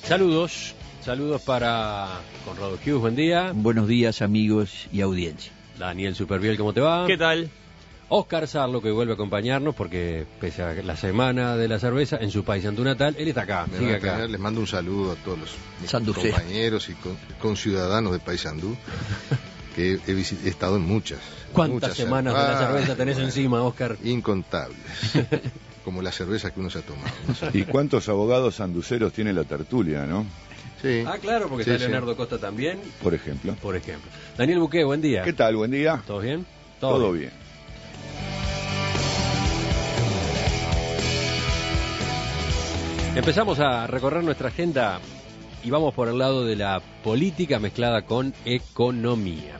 Saludos para Conrado Hughes, buen día. Buenos días, amigos y audiencia. Daniel Superviel, ¿cómo te va? ¿Qué tal? Oscar Sarlo, que vuelve a acompañarnos porque pese a la semana de la cerveza en su paisandú natal, él está acá, sigue acá. Les mando un saludo a todos mis compañeros y conciudadanos de Paysandú, que he estado en muchas. ¿Cuántas semanas de la cerveza tenés encima, Oscar? Incontables. Como la cerveza que uno se ha tomado. ¿No? ¿Y cuántos abogados sanduceros tiene la tertulia, no? Sí. Ah, claro, porque está Leonardo Costa también. Por ejemplo. Daniel Buqué, buen día. ¿Qué tal? Buen día. ¿Todo bien? Todo bien. Empezamos a recorrer nuestra agenda y vamos por el lado de la política mezclada con economía.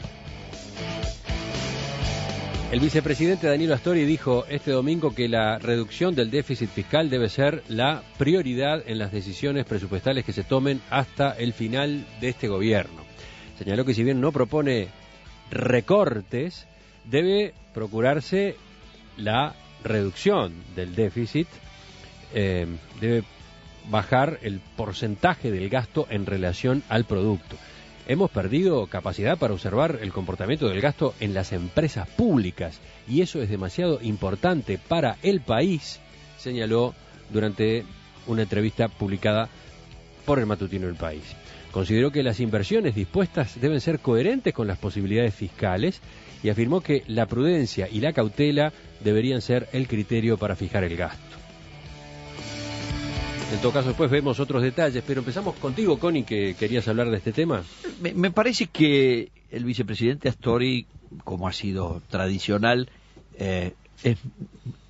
El vicepresidente Danilo Astori dijo este domingo que la reducción del déficit fiscal debe ser la prioridad en las decisiones presupuestales que se tomen hasta el final de este gobierno. Señaló que si bien no propone recortes, debe procurarse la reducción del déficit, debe bajar el porcentaje del gasto en relación al producto. Hemos perdido capacidad para observar el comportamiento del gasto en las empresas públicas y eso es demasiado importante para el país, señaló durante una entrevista publicada por el matutino El País. Consideró que las inversiones dispuestas deben ser coherentes con las posibilidades fiscales y afirmó que la prudencia y la cautela deberían ser el criterio para fijar el gasto. En todo caso, después vemos otros detalles, pero empezamos contigo, Connie, que querías hablar de este tema. Me parece que el vicepresidente Astori, como ha sido tradicional,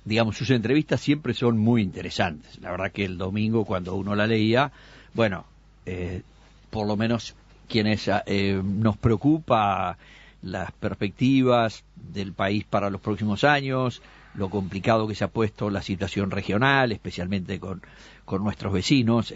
digamos, sus entrevistas siempre son muy interesantes. La verdad que el domingo, cuando uno la leía, bueno, por lo menos quienes nos preocupa las perspectivas del país para los próximos años, lo complicado que se ha puesto la situación regional, especialmente con nuestros vecinos,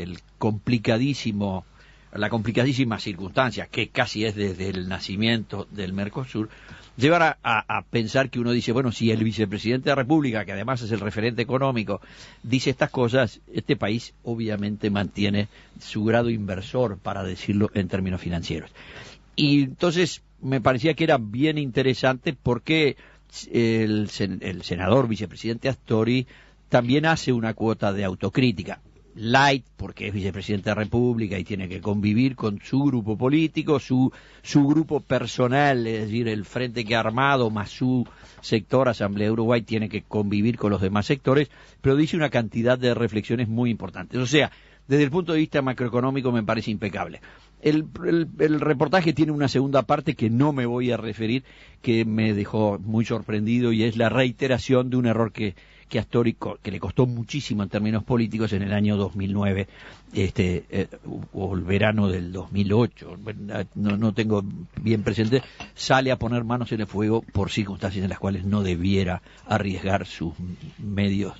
la complicadísima circunstancia, que casi es desde el nacimiento del Mercosur, llevar a pensar que uno dice, bueno, si el vicepresidente de la República, que además es el referente económico, dice estas cosas, este país obviamente mantiene su grado inversor, para decirlo en términos financieros. Y entonces me parecía que era bien interesante porque el senador vicepresidente Astori también hace una cuota de autocrítica, light, porque es vicepresidente de la República y tiene que convivir con su grupo político, su grupo personal, es decir, el frente que ha armado más su sector, Asamblea de Uruguay, tiene que convivir con los demás sectores, pero dice una cantidad de reflexiones muy importantes. O sea, desde el punto de vista macroeconómico me parece impecable. El reportaje tiene una segunda parte que no me voy a referir, que me dejó muy sorprendido, y es la reiteración de un error que Astori, que le costó muchísimo en términos políticos en el año 2009, o el verano del 2008, no tengo bien presente, sale a poner manos en el fuego por circunstancias en las cuales no debiera arriesgar sus medios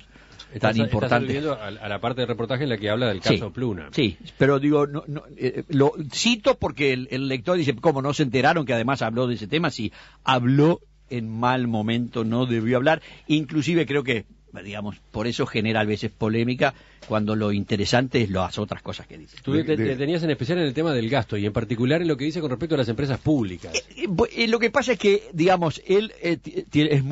tan importante. Estás a la parte del reportaje en la que habla del caso Pluna. Sí, pero digo, lo cito porque el lector dice, ¿cómo no se enteraron que además habló de ese tema? Sí, habló en mal momento, no debió hablar, inclusive creo que, digamos, por eso genera a veces polémica, cuando lo interesante es las otras cosas que dice. Tú te tenías en especial en el tema del gasto y en particular en lo que dice con respecto a las empresas públicas. Lo que pasa es que, digamos, él es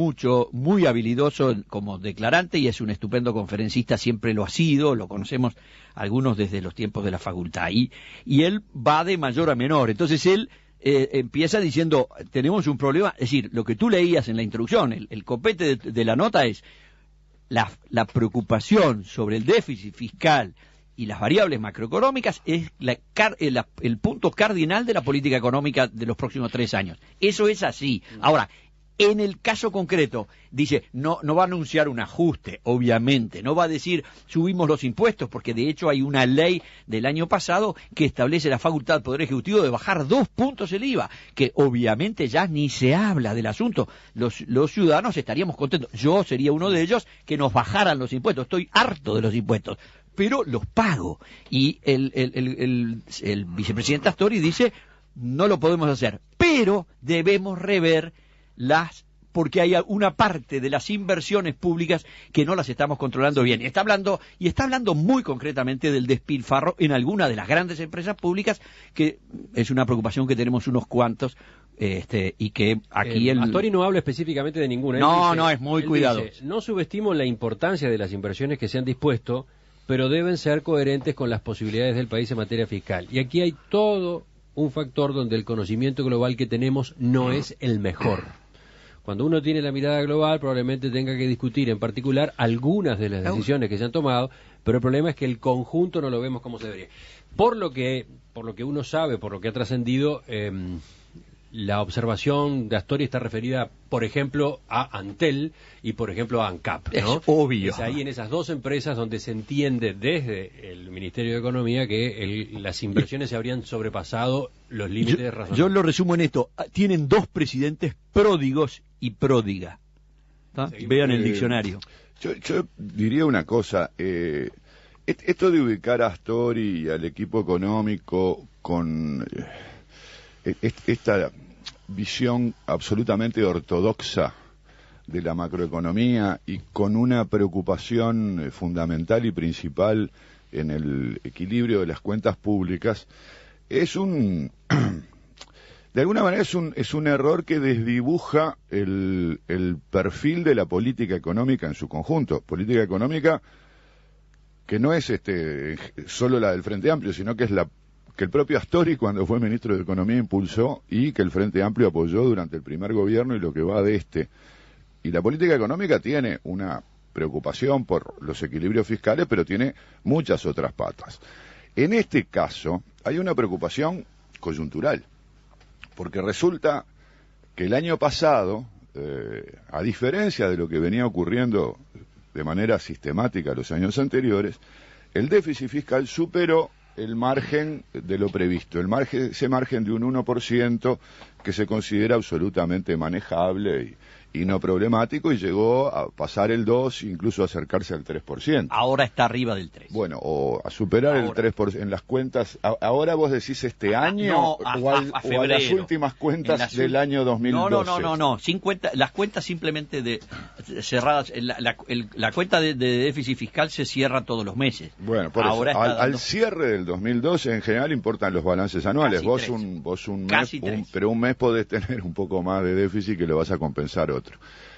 muy habilidoso como declarante y es un estupendo conferencista, siempre lo ha sido, lo conocemos algunos desde los tiempos de la facultad, y él va de mayor a menor. Entonces él empieza diciendo, tenemos un problema, es decir, lo que tú leías en la introducción, el copete de la nota es la preocupación sobre el déficit fiscal y las variables macroeconómicas es el punto cardinal de la política económica de los próximos 3 años. Eso es así. Ahora, en el caso concreto, dice, no va a anunciar un ajuste, obviamente, no va a decir subimos los impuestos, porque de hecho hay una ley del año pasado que establece la facultad del Poder Ejecutivo de bajar 2 puntos el IVA, que obviamente ya ni se habla del asunto. Los ciudadanos estaríamos contentos, yo sería uno de ellos, que nos bajaran los impuestos, estoy harto de los impuestos, pero los pago. Y el vicepresidente Astori dice, no lo podemos hacer, pero debemos rever las porque hay una parte de las inversiones públicas que no las estamos controlando bien. Está hablando muy concretamente del despilfarro en alguna de las grandes empresas públicas, que es una preocupación que tenemos unos cuantos, y que aquí Astori no habla específicamente de ninguna. No, es muy cuidadoso. No subestimo la importancia de las inversiones que se han dispuesto, pero deben ser coherentes con las posibilidades del país en materia fiscal. Y aquí hay todo un factor donde el conocimiento global que tenemos no es el mejor. Cuando uno tiene la mirada global, probablemente tenga que discutir en particular algunas de las decisiones que se han tomado, pero el problema es que el conjunto no lo vemos como se debería. Por lo que uno sabe, por lo que ha trascendido, la observación de Astori está referida, por ejemplo, a Antel y, por ejemplo, a ANCAP, ¿no? Es obvio. Es ahí en esas dos empresas donde se entiende desde el Ministerio de Economía que las inversiones se habrían sobrepasado los límites razonables. Yo lo resumo en esto. Tienen dos presidentes pródigos y pródiga. Vean el diccionario. Yo diría una cosa. Esto de ubicar a Astori y al equipo económico con esta visión absolutamente ortodoxa de la macroeconomía y con una preocupación fundamental y principal en el equilibrio de las cuentas públicas, de alguna manera es un error que desdibuja el perfil de la política económica en su conjunto. Política económica que no es solo la del Frente Amplio, sino que es que el propio Astori, cuando fue ministro de Economía, impulsó y que el Frente Amplio apoyó durante el primer gobierno y lo que va de Y la política económica tiene una preocupación por los equilibrios fiscales, pero tiene muchas otras patas. En este caso, hay una preocupación coyuntural, porque resulta que el año pasado, a diferencia de lo que venía ocurriendo de manera sistemática los años anteriores, el déficit fiscal superó el margen de lo previsto, ese margen de un 1% que se considera absolutamente manejable y no problemático, y llegó a pasar el 2%, incluso a acercarse al 3%. Ahora está arriba del 3%. Bueno, o a superar el 3% en las cuentas. Ahora vos decís este año o a las últimas cuentas del año 2012. No. Las cuentas simplemente cerradas. La cuenta de déficit fiscal se cierra todos los meses. Bueno, por ahora eso, al cierre del 2012 en general importan los balances anuales. Vos un mes, pero un mes podés tener un poco más de déficit que lo vas a compensar otro.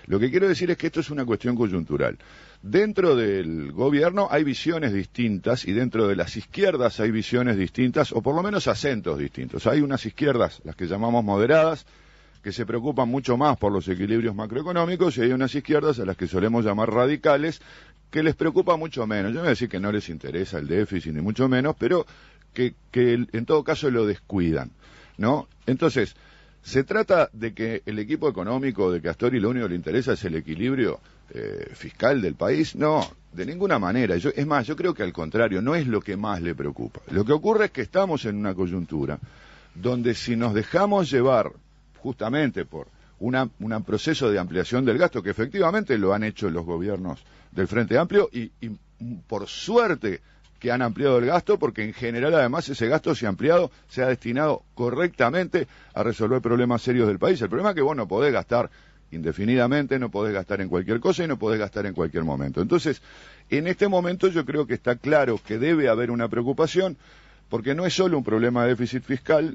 Lo que quiero decir es que esto es una cuestión coyuntural. Dentro del gobierno hay visiones distintas y dentro de las izquierdas hay visiones distintas, o por lo menos acentos distintos. Hay unas izquierdas, las que llamamos moderadas, que se preocupan mucho más por los equilibrios macroeconómicos, y hay unas izquierdas a las que solemos llamar radicales, que les preocupa mucho menos. Yo no voy a decir que no les interesa el déficit, ni mucho menos, pero que en todo caso lo descuidan, ¿no? Entonces, ¿se trata de que el equipo económico, de que a Astori lo único que le interesa es el equilibrio fiscal del país? No, de ninguna manera. Yo creo que al contrario, no es lo que más le preocupa. Lo que ocurre es que estamos en una coyuntura donde, si nos dejamos llevar justamente por un proceso de ampliación del gasto, que efectivamente lo han hecho los gobiernos del Frente Amplio, y por suerte que han ampliado el gasto, porque en general además ese gasto se ha destinado correctamente a resolver problemas serios del país. El problema es que vos no podés gastar indefinidamente, no podés gastar en cualquier cosa y no podés gastar en cualquier momento. Entonces, en este momento yo creo que está claro que debe haber una preocupación, porque no es solo un problema de déficit fiscal,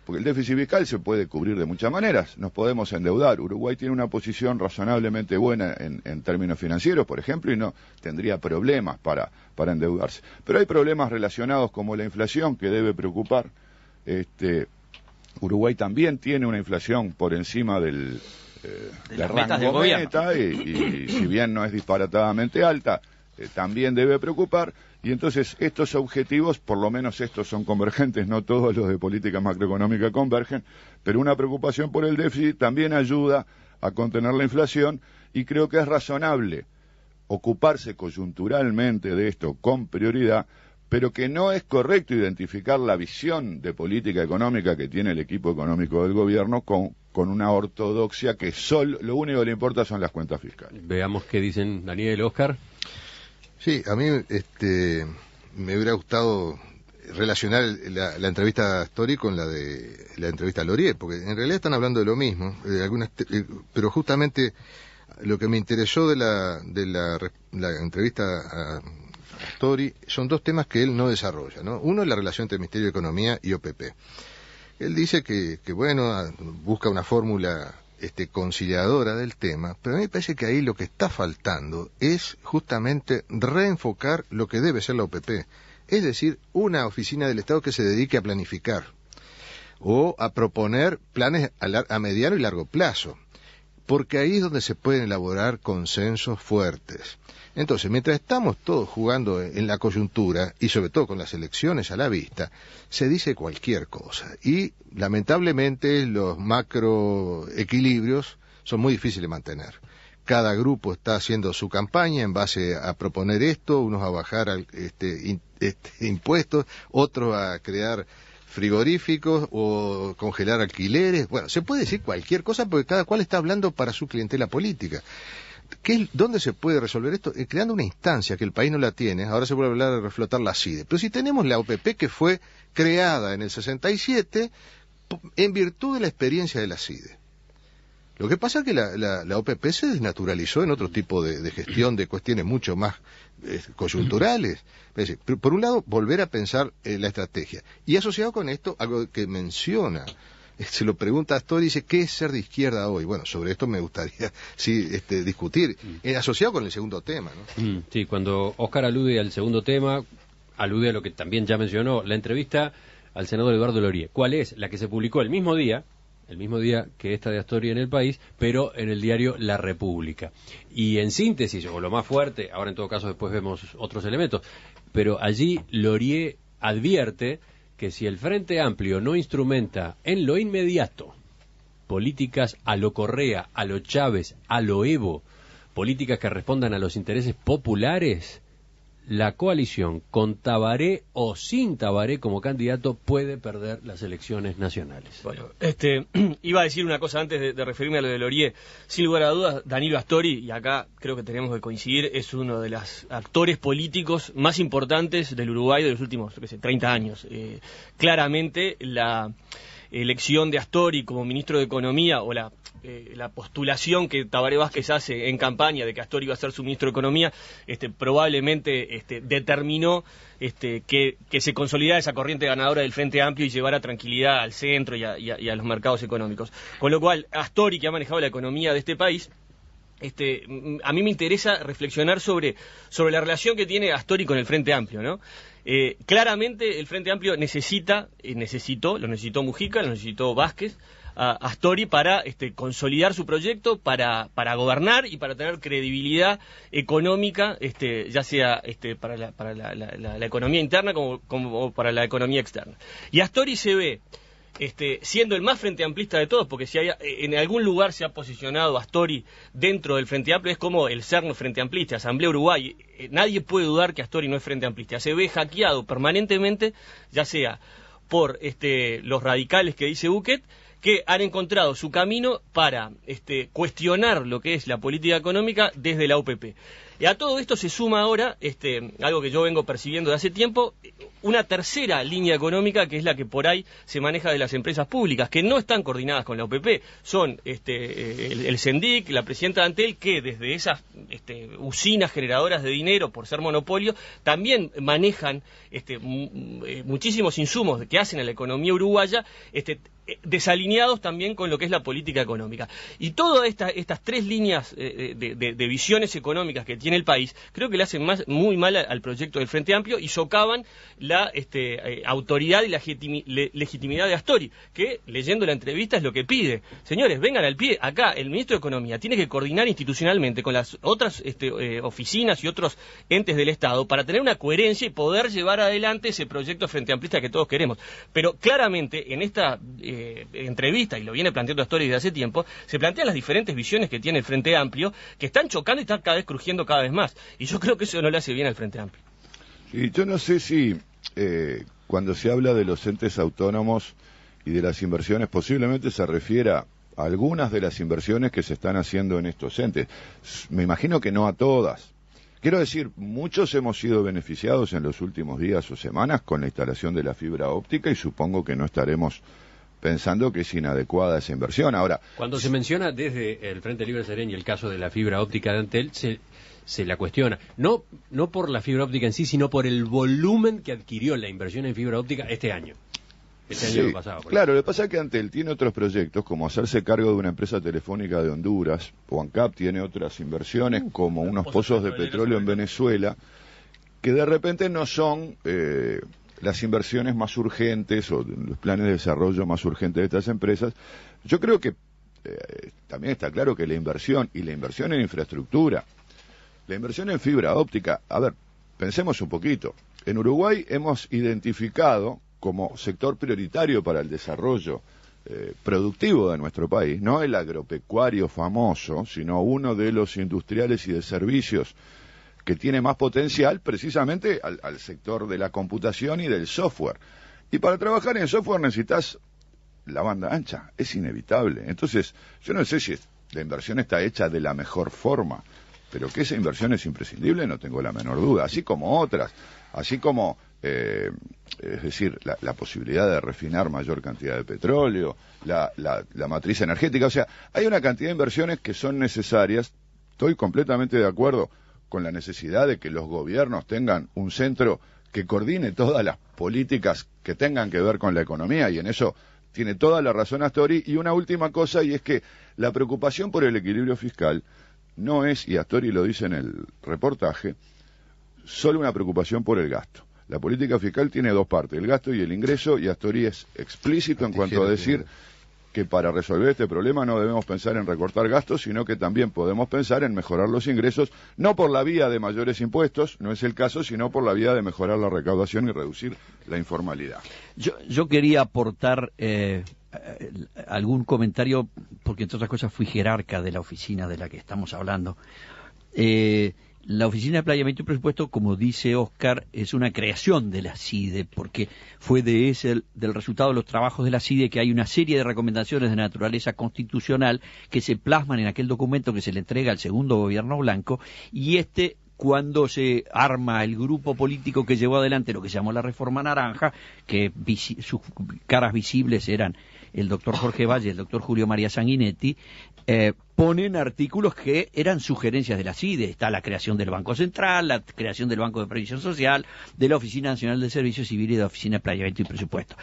porque el déficit fiscal se puede cubrir de muchas maneras. Nos podemos endeudar. Uruguay tiene una posición razonablemente buena en términos financieros, por ejemplo, y no tendría problemas para endeudarse. Pero hay problemas relacionados como la inflación, que debe preocupar. Uruguay también tiene una inflación por encima del rango meta, y si bien no es disparatadamente alta, también debe preocupar. Y entonces estos objetivos, por lo menos estos son convergentes, no todos los de política macroeconómica convergen, pero una preocupación por el déficit también ayuda a contener la inflación, y creo que es razonable ocuparse coyunturalmente de esto con prioridad, pero que no es correcto identificar la visión de política económica que tiene el equipo económico del gobierno con una ortodoxia que lo único que le importa son las cuentas fiscales. Veamos qué dicen Daniel, Oscar. Sí, a mí me hubiera gustado relacionar la entrevista a Astori con la entrevista a Lorié, porque en realidad están hablando de lo mismo, pero justamente lo que me interesó de la entrevista a Astori son dos temas que él no desarrolla, ¿no? Uno es la relación entre Ministerio de Economía y OPP. Él dice que bueno, busca una fórmula conciliadora del tema, pero a mí me parece que ahí lo que está faltando es justamente reenfocar lo que debe ser la OPP, es decir, una oficina del Estado que se dedique a planificar o a proponer planes a mediano y largo plazo, porque ahí es donde se pueden elaborar consensos fuertes. Entonces, mientras estamos todos jugando en la coyuntura, y sobre todo con las elecciones a la vista, se dice cualquier cosa. Y, lamentablemente, los macroequilibrios son muy difíciles de mantener. Cada grupo está haciendo su campaña en base a proponer esto, unos a bajar impuestos, otros a crear frigoríficos o congelar alquileres. Bueno, se puede decir cualquier cosa porque cada cual está hablando para su clientela política. ¿Dónde se puede resolver esto? Creando una instancia que el país no la tiene. Ahora se vuelve a hablar de reflotar la CIDE. Pero si tenemos la OPP que fue creada en el 67 en virtud de la experiencia de la CIDE. Lo que pasa es que la OPP se desnaturalizó en otro tipo de gestión de cuestiones mucho más coyunturales. Es decir, por un lado, volver a pensar la estrategia. Y asociado con esto, algo que menciona, se lo pregunta a Astori, dice, ¿qué es ser de izquierda hoy? Bueno, sobre esto me gustaría discutir, asociado con el segundo tema, ¿no? Sí, cuando Óscar alude al segundo tema, alude a lo que también ya mencionó, la entrevista al senador Eduardo Lorié. ¿Cuál es? La que se publicó el mismo día que esta de Astori en El País, pero en el diario La República. Y en síntesis, o lo más fuerte, ahora en todo caso después vemos otros elementos, pero allí Lorié advierte que si el Frente Amplio no instrumenta en lo inmediato políticas a lo Correa, a lo Chávez, a lo Evo, políticas que respondan a los intereses populares, la coalición con Tabaré o sin Tabaré como candidato puede perder las elecciones nacionales. Bueno, iba a decir una cosa antes de referirme a lo de Lorié. Sin lugar a dudas, Danilo Astori, y acá creo que tenemos que coincidir, es uno de los actores políticos más importantes del Uruguay de los últimos, 30 años. Claramente la elección de Astori como ministro de Economía o la postulación que Tabaré Vázquez hace en campaña de que Astori iba a ser su ministro de Economía, probablemente determinó que se consolidara esa corriente ganadora del Frente Amplio y llevara tranquilidad al centro y a los mercados económicos. Con lo cual, Astori, que ha manejado la economía de este país, a mí me interesa reflexionar sobre la relación que tiene Astori con el Frente Amplio, ¿no? Claramente el Frente Amplio lo necesitó Mujica, lo necesitó Vázquez, a Astori para consolidar su proyecto, para gobernar y para tener credibilidad económica, ya sea para la economía interna como para la economía externa. Y Astori se ve siendo el más frente amplista de todos, porque si en algún lugar se ha posicionado Astori dentro del Frente Amplio, es como el CERN frente amplista, Asamblea Uruguay. Nadie puede dudar que Astori no es frente amplista. Se ve hackeado permanentemente, ya sea por los radicales que dice Buquet, que han encontrado su camino para cuestionar lo que es la política económica desde la OPP. Y a todo esto se suma ahora, algo que yo vengo percibiendo de hace tiempo, una tercera línea económica que es la que por ahí se maneja de las empresas públicas, que no están coordinadas con la OPP. Son el Sendic, la presidenta Antel, que desde esas usinas generadoras de dinero, por ser monopolio, también manejan muchísimos insumos que hacen a la economía uruguaya, desalineados también con lo que es la política económica. Y todas estas tres líneas de visiones económicas que tiene el país, creo que le hacen muy mal al proyecto del Frente Amplio y socavan la autoridad y la legitimidad de Astori, que leyendo la entrevista es lo que pide. Señores, vengan al pie. Acá el ministro de Economía tiene que coordinar institucionalmente con las otras oficinas y otros entes del Estado para tener una coherencia y poder llevar adelante ese proyecto Frente Amplista que todos queremos. Pero claramente en esta entrevista, y lo viene planteando Astori desde hace tiempo, se plantean las diferentes visiones que tiene el Frente Amplio, que están chocando y están cada vez crujiendo cada vez más. Y yo creo que eso no le hace bien al Frente Amplio. Y yo no sé si cuando se habla de los entes autónomos y de las inversiones, posiblemente se refiera a algunas de las inversiones que se están haciendo en estos entes. Me imagino que no a todas, Quiero decir, muchos hemos sido beneficiados en los últimos días o semanas con la instalación de la fibra óptica y supongo que no estaremos pensando que es inadecuada esa inversión. Ahora, cuando se menciona desde el Frente Libre Serén y el caso de la fibra óptica de Antel, se la cuestiona, no por la fibra óptica en sí, sino por el volumen que adquirió la inversión en fibra óptica este año. Sí, año pasado. Claro, lo que pasa es que Antel tiene otros proyectos, como hacerse cargo de una empresa telefónica de Honduras, o ANCAP tiene otras inversiones, como unos pozos de petróleo en Venezuela, que de repente no son las inversiones más urgentes o los planes de desarrollo más urgentes de estas empresas. Yo creo que también está claro que la inversión en infraestructura, la inversión en fibra óptica, a ver, pensemos un poquito. En Uruguay hemos identificado como sector prioritario para el desarrollo productivo de nuestro país, no el agropecuario famoso, sino uno de los industriales y de servicios que tiene más potencial precisamente al sector de la computación y del software. Y para trabajar en software necesitas la banda ancha, es inevitable. Entonces, yo no sé si la inversión está hecha de la mejor forma, pero que esa inversión es imprescindible, no tengo la menor duda, así como otras, así como es decir, la posibilidad de refinar mayor cantidad de petróleo, la matriz energética, o sea, hay una cantidad de inversiones que son necesarias. Estoy completamente de acuerdo con la necesidad de que los gobiernos tengan un centro que coordine todas las políticas que tengan que ver con la economía, y en eso tiene toda la razón Astori. Y una última cosa, y es que la preocupación por el equilibrio fiscal no es, y Astori lo dice en el reportaje, solo una preocupación por el gasto. La política fiscal tiene dos partes, el gasto y el ingreso, y Astori es explícito en cuanto a decir que para resolver este problema no debemos pensar en recortar gastos, sino que también podemos pensar en mejorar los ingresos, no por la vía de mayores impuestos, no es el caso, sino por la vía de mejorar la recaudación y reducir la informalidad. Yo quería aportar algún comentario, porque entre otras cosas fui jerarca de la oficina de la que estamos hablando. La Oficina de Planeamiento y Presupuesto, como dice Oscar, es una creación de la CIDE, porque fue del resultado de los trabajos de la CIDE que hay una serie de recomendaciones de naturaleza constitucional que se plasman en aquel documento que se le entrega al segundo gobierno blanco, y cuando se arma el grupo político que llevó adelante lo que se llamó la Reforma Naranja, que sus caras visibles eran el doctor Jorge Valle y el doctor Julio María Sanguinetti, ponen artículos que eran sugerencias de la CIDE. Está la creación del Banco Central, la creación del Banco de Previsión Social, de la Oficina Nacional de Servicios Civiles y de la Oficina de Planeamiento y Presupuesto.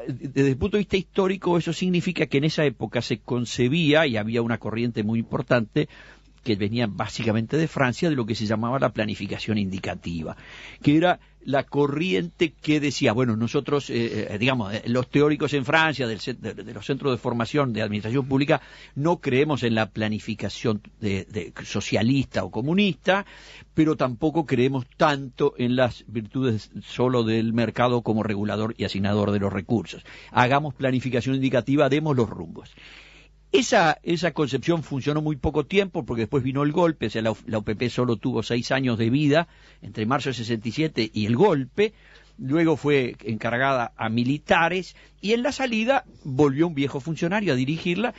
Desde el punto de vista histórico, eso significa que en esa época se concebía, y había una corriente muy importante, que venía básicamente de Francia, de lo que se llamaba la planificación indicativa, que era la corriente que decía, bueno, nosotros, los teóricos en Francia, de los centros de formación de administración pública, no creemos en la planificación socialista o comunista, pero tampoco creemos tanto en las virtudes solo del mercado como regulador y asignador de los recursos. Hagamos planificación indicativa, demos los rumbos. Esa concepción funcionó muy poco tiempo, porque después vino el golpe. O sea, la OPP solo tuvo 6 años de vida, entre marzo del 67 y el golpe. Luego fue encargada a militares, y en la salida volvió un viejo funcionario a dirigirla,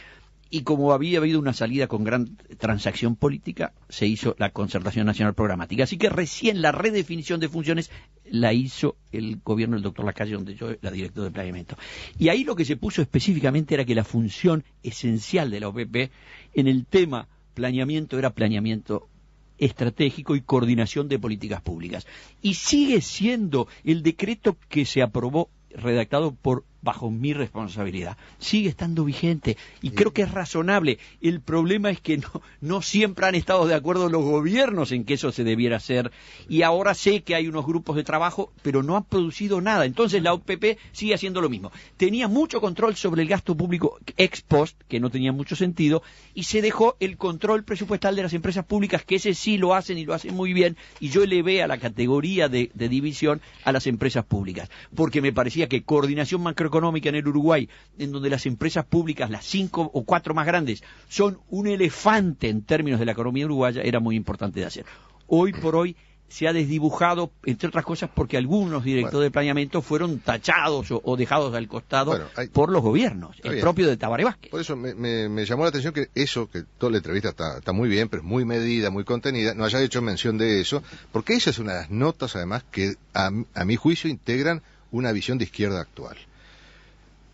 y como había habido una salida con gran transacción política, se hizo la Concertación Nacional Programática. Así que recién la redefinición de funciones la hizo el gobierno del doctor Lacalle, donde yo era director de planeamiento. Y ahí lo que se puso específicamente era que la función esencial de la OPP en el tema planeamiento era planeamiento estratégico y coordinación de políticas públicas. Y sigue siendo el decreto que se aprobó, redactado bajo mi responsabilidad, sigue estando vigente, y creo que es razonable. El problema es que no siempre han estado de acuerdo los gobiernos en que eso se debiera hacer, y ahora sé que hay unos grupos de trabajo, pero no han producido nada. Entonces la OPP sigue haciendo lo mismo. Tenía mucho control sobre el gasto público ex post, que no tenía mucho sentido, y se dejó el control presupuestal de las empresas públicas, que ese sí lo hacen, y lo hacen muy bien, y yo elevé a la categoría de división a las empresas públicas, porque me parecía que coordinación macroeconómica en el Uruguay, en donde las empresas públicas, las 5 o 4 más grandes, son un elefante en términos de la economía uruguaya, era muy importante de hacer. Hoy por hoy se ha desdibujado, entre otras cosas, porque algunos directores de planeamiento fueron tachados o dejados al costado por los gobiernos, el propio de Tabaré Vázquez. Por eso me llamó la atención que eso, que toda la entrevista está muy bien, pero es muy medida, muy contenida, no haya hecho mención de eso, porque esa es una de las notas, además, que a mi juicio integran una visión de izquierda actual.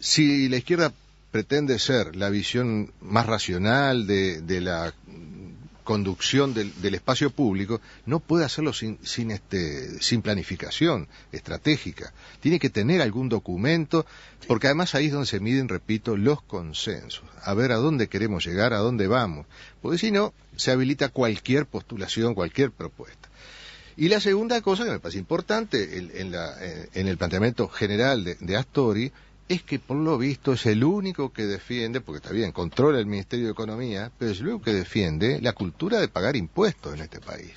Si la izquierda pretende ser la visión más racional de la conducción del espacio público, no puede hacerlo sin planificación estratégica. Tiene que tener algún documento, porque además ahí es donde se miden, repito, los consensos. A ver a dónde queremos llegar, a dónde vamos. Porque si no, se habilita cualquier postulación, cualquier propuesta. Y la segunda cosa que me parece importante en el planteamiento general de Astori, es que por lo visto es el único que defiende, porque está bien, controla el Ministerio de Economía, pero es el único que defiende la cultura de pagar impuestos en este país.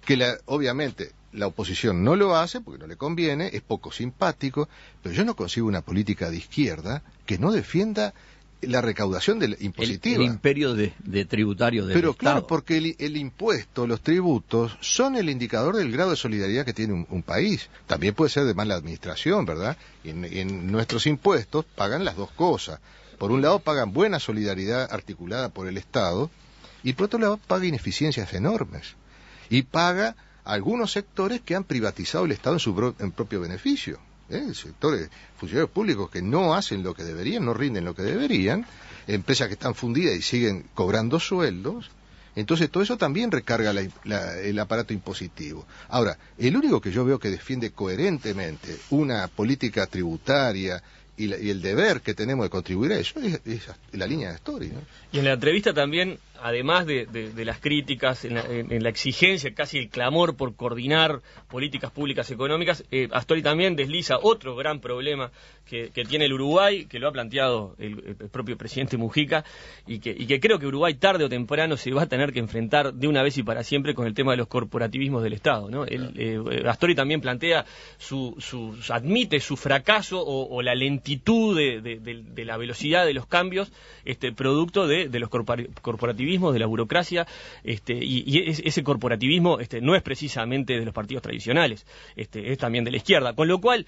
Que obviamente la oposición no lo hace porque no le conviene, es poco simpático, pero yo no consigo una política de izquierda que no defienda la recaudación impositiva. El imperio de tributario del Pero Estado. claro, porque el impuesto, los tributos, son el indicador del grado de solidaridad que tiene un país. También puede ser de mala administración, ¿verdad? Y en nuestros impuestos pagan las dos cosas. Por un lado pagan buena solidaridad articulada por el Estado, y por otro lado paga ineficiencias enormes. Y paga a algunos sectores que han privatizado el Estado en propio beneficio. Sectores, funcionarios públicos que no hacen lo que deberían, no rinden lo que deberían, empresas que están fundidas y siguen cobrando sueldos. Entonces todo eso también recarga el aparato impositivo. Ahora, el único que yo veo que defiende coherentemente una política tributaria y el deber que tenemos de contribuir a eso es la línea de Astori, ¿no? Y en la entrevista también, además de las críticas, en la exigencia, casi el clamor por coordinar políticas públicas económicas, Astori también desliza otro gran problema que tiene el Uruguay, que lo ha planteado el propio presidente Mujica, y que creo que Uruguay tarde o temprano se va a tener que enfrentar de una vez y para siempre con el tema de los corporativismos del Estado, ¿no? Astori también plantea admite su fracaso o la lentitud de la velocidad de los cambios, producto de los corporativismos, de la burocracia, y ese corporativismo no es precisamente de los partidos tradicionales, es también de la izquierda, con lo cual,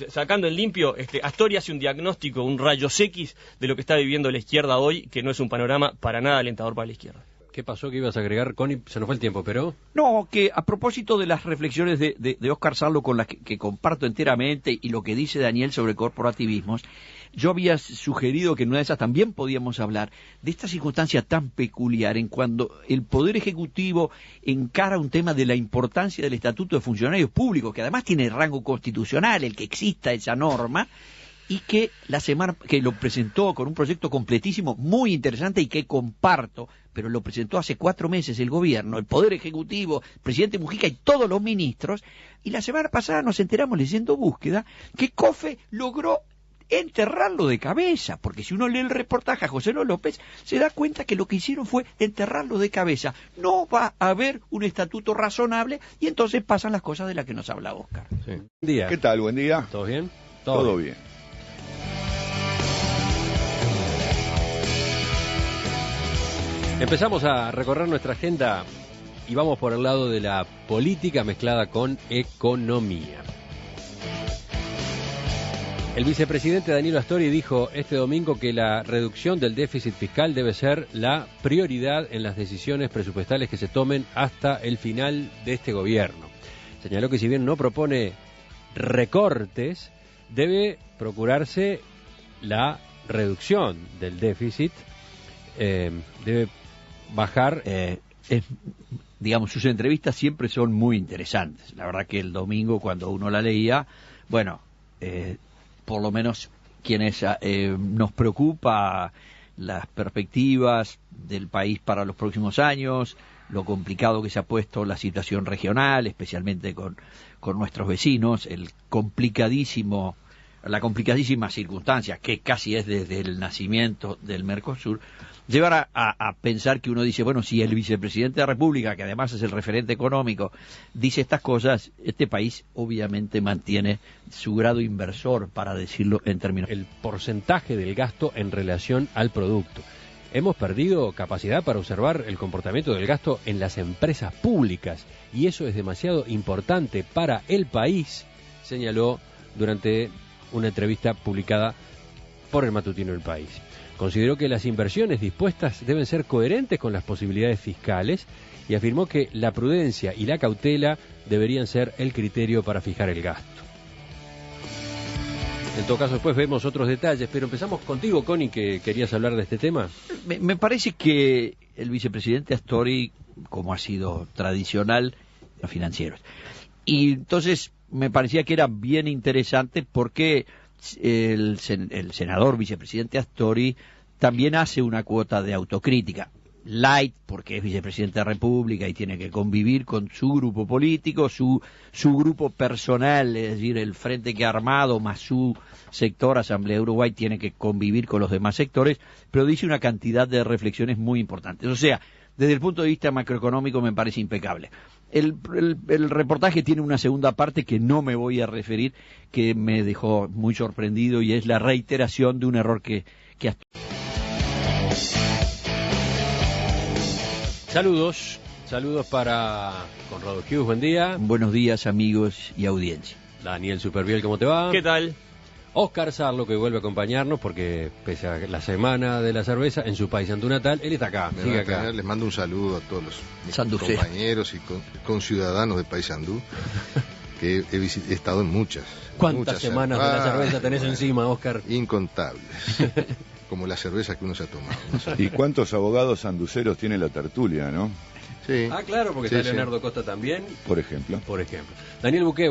sacando en limpio, Astori hace un diagnóstico, un rayos X de lo que está viviendo la izquierda hoy, que no es un panorama para nada alentador para la izquierda. ¿Qué pasó? ¿Qué ibas a agregar, Connie? Se nos fue el tiempo, pero... No, que a propósito de las reflexiones de Óscar Sarlo, con las que comparto enteramente, y lo que dice Daniel sobre corporativismos, yo había sugerido que en una de esas también podíamos hablar de esta circunstancia tan peculiar en cuando el Poder Ejecutivo encara un tema de la importancia del Estatuto de Funcionarios Públicos, que además tiene rango constitucional, el que exista esa norma, y que que lo presentó con un proyecto completísimo, muy interesante y que comparto, pero lo presentó hace 4 meses el gobierno, el Poder Ejecutivo, el presidente Mujica y todos los ministros, y la semana pasada nos enteramos leyendo Búsqueda que COFE logró enterrarlo de cabeza, porque si uno lee el reportaje a José López, se da cuenta que lo que hicieron fue enterrarlo de cabeza. No va a haber un estatuto razonable, y entonces pasan las cosas de las que nos habla Óscar. Sí. Buen día. ¿Qué tal? Buen día. ¿Todo bien? Todo bien. Empezamos a recorrer nuestra agenda y vamos por el lado de la política mezclada con economía. El vicepresidente Danilo Astori dijo este domingo que la reducción del déficit fiscal debe ser la prioridad en las decisiones presupuestales que se tomen hasta el final de este gobierno. Señaló que si bien no propone recortes, debe procurarse la reducción del déficit, debe bajar. Digamos, sus entrevistas siempre son muy interesantes. La verdad que el domingo, cuando uno la leía, bueno, por lo menos quienes nos preocupa las perspectivas del país para los próximos años, lo complicado que se ha puesto la situación regional, especialmente con nuestros vecinos, la complicadísima circunstancia, que casi es desde el nacimiento del Mercosur, llevar a pensar que uno dice, bueno, si el vicepresidente de la República, que además es el referente económico, dice estas cosas, este país obviamente mantiene su grado inversor, para decirlo en términos... El porcentaje del gasto en relación al producto. hemos perdido capacidad para observar el comportamiento del gasto en las empresas públicas y eso es demasiado importante para el país, señaló durante una entrevista publicada por el matutino El País. Consideró que las inversiones dispuestas deben ser coherentes con las posibilidades fiscales y afirmó que la prudencia y la cautela deberían ser el criterio para fijar el gasto. En todo caso, después vemos otros detalles, pero empezamos contigo, Connie, que querías hablar de este tema. Me parece que el vicepresidente Astori, como ha sido tradicional, los financieros. Y entonces me parecía que era bien interesante porque el senador vicepresidente Astori también hace una cuota de autocrítica. Light, porque es vicepresidente de la República y tiene que convivir con su grupo político, su grupo personal, es decir, el frente que ha armado más su sector, Asamblea de Uruguay, tiene que convivir con los demás sectores, pero dice una cantidad de reflexiones muy importantes. O sea, desde el punto de vista macroeconómico me parece impecable. El reportaje tiene una segunda parte que no me voy a referir, que me dejó muy sorprendido, y es la reiteración de un error que Saludos para Conrado Hughes, buen día. Buenos días, amigos y audiencia. Daniel Superviel, ¿cómo te va? ¿Qué tal? Oscar Sarlo, que vuelve a acompañarnos porque pese a la semana de la cerveza en su paisandú natal, él está acá, sigue acá. Les mando un saludo a todos los compañeros y conciudadanos de Paisandú, que he estado en muchas. ¿Cuántas semanas de la cerveza tenés encima, Oscar? Incontables. Como la cerveza que uno se ha tomado. ¿No? ¿Y cuántos abogados sanduceros tiene la tertulia, no? Sí. Ah, claro, porque está Leonardo Costa también. Por ejemplo. Daniel Buqué,